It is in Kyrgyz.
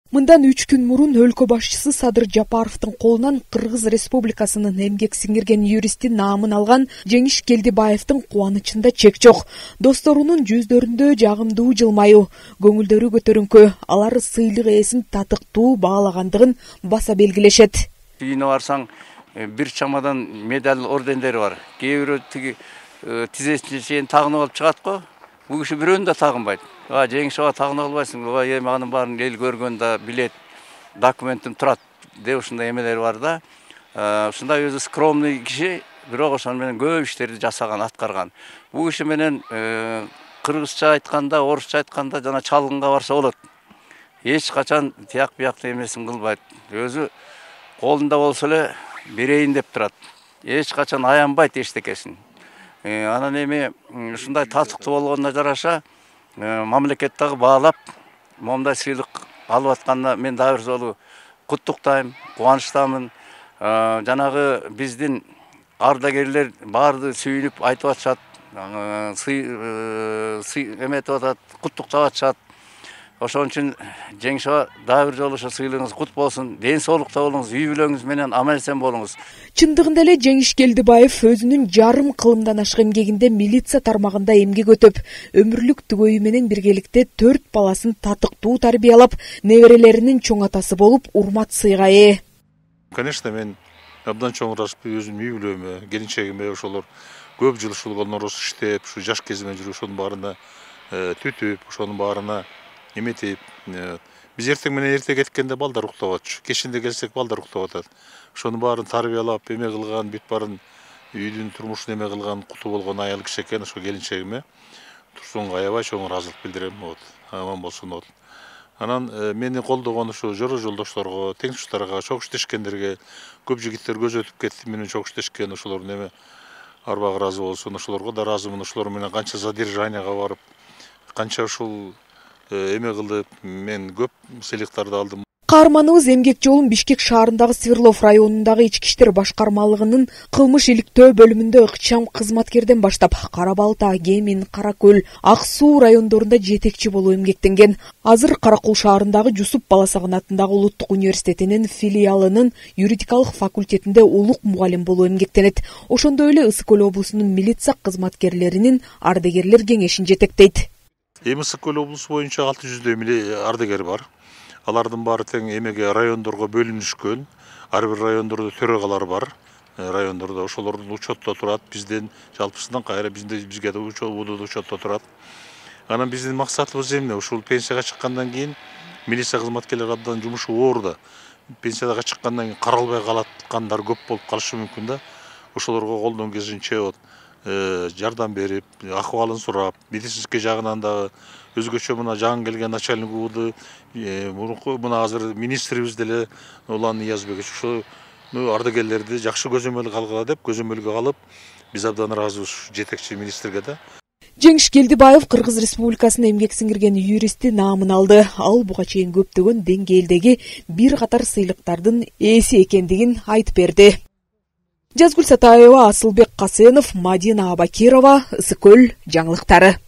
Мындан 3 күн мурун өлкө башчысы Садыр Жапаровдун колунан Кыргыз Республикасынын эмгек сиңирген юристи наамын алган Жеңиш Келдибаевдин кубанычында чек жок. Досторунун жүздөрүндө жагымдуу жылмаюу, көңүлдөрү көтөрүңкү, алар сыйлык ээсин татыктуу баалагандыгын баса белгилешет. Үйүнө барсаң, бир чамадан медаль ордендери бар. Кээ бирөө тиги тизесине чейин тагынып алып чыгат го. Бул киши бирөөнү да тагынбайт. Жеңиш ага тагына албайсың. Эми анын баарын эл көргөндө билет, документим турат деп ушундай эмелери бар да. Ушундай өзү скромный киши, бирок ошону менен көп иштерди жасаган, аткарган. Бул киши менен кыргызча айтканда, орусча айтканда жана чалгынга барса болот. Эч качан тияк биякты эмесин кылбайт. Өзү колунда болсо эле берейин деп турат. Эч качан аянбайт эчтекесин. Анан эми ушундай татыктуу болгонуна жараша мамлекет дагы баалап, момундай сыйлык алып атканына мен дагы бир жолу куттуктайм, кубанычтамын. Жанагы биздин ардагерлер баарды сүйүнүп айтып атышат, эметип атат, куттуктап атышат. Ошон үчүн Жеңиш ага дагы бир жолу ошо сыйлыгыңыз кут болсун, ден соолукта болуңуз, үй бүлөңүз менен аман-эсен болуңуз. Чындыгында эле Жеңиш Келдибаев өзүнүн жарым кылымдан ашык эмгегинде милиция тармагында эмгек өтөп, өмүрлүк түгөйү менен биргеликте 4 баласын татыктуу тарбиялап, неберелеринин чоң атасы болуп, урмат сыйга ээ. Конечно, мен абдан чоң ыраазычылык өзүмдүн үй бүлөмө, келинчегиме, ошолор көп жыл ушул колдоруусу иштеп, ушу жаш кезимен жүрүп, ошонун баарына түтүп, ошонун баарына эметип, биз эртең менен эрте кеткенде балдар уктап атчу, кечинде келсек балдар уктап атат. Ошонун баарын тарбиялап, эме кылган, бүт баарын үйдүн турмушун эме кылган куту болгон аял киши экен, ошо келинчегиме Турсунга аябай чоң ыраазычылык билдирем, аман болсун. Анан мени колдогон ушу жора жолдошторго, теңтуштарга, чогуу иштешкендерге, көп жигиттер көз өтүп кетти, менен чогуу иштешкен, ошолордун эме арбагы ыраазы болсун, ошолорго да ыраазымын. Ошолор менен канча задержанияга барып, канча ушул эме кылып, мен көп сыйлыктарды алдым. Каарманыбыз эмгек жолун Бишкек шаарындагы Свердлов районундагы Ички иштер башкармалыгынын кылмыш иликтөө бөлүмүндө ыкчам кызматкерден баштап Кара Балта, Кемин, Кара Көл, Ак Суу райондорунда жетекчи болуп эмгектенген. Азыр Каракул шаарындагы Жусуп Баласагын атындагы Улуттук университетинин филиалынын юридикалык факультетинде улук мугалим болуп эмгектенет. Ошондой эле Ысык Көл облусунун милиция кызматкерлеринин ардагерлер кеңешин жетектейт. Эми Ысык Көл облусу боюнча 600 ардагер бар. Алардын баары тең эмеге райондорго бөлүнүшкөн. Ар бир райондордо төрагалар бар. Райондордо ошолордун учетто турат. Бизден жалпысынан кайра бизге да учетто турат. Анан биздин максатыбыз эмне? Ушул пенсияга чыккандан кийин милиция кызматкерлери абдан жумушу оор да. Пенсияга чыккандан кийин каралбай калаткандар көп болуп калышы мүмкүн да. Ошолорго колдон келишинче жардам берип, акыбалын сурап, медицинский жагынан дагы өзгөчө мына жаңы келген начальник УВД, мурунку мына азыр министрибиз деле Улан Ниязбек ошо ардагерлерди жакшы көзөмөлгө алгыла деп көзөмөлгө алып, биз абдан ыраазыбыз жетекчи министрге да. Жеңиш Келдибаев Кыргыз Республикасынын эмгек сиңирген юристи наамын алды. Ал буга чейин көптөгөн деңгээлдеги бир катар сыйлыктардын ээси экендигин айтып берди. Жазгүл Сатаева, Асылбек Касенов, Мадина Абакирова, Ысык Көл жаңылыктары.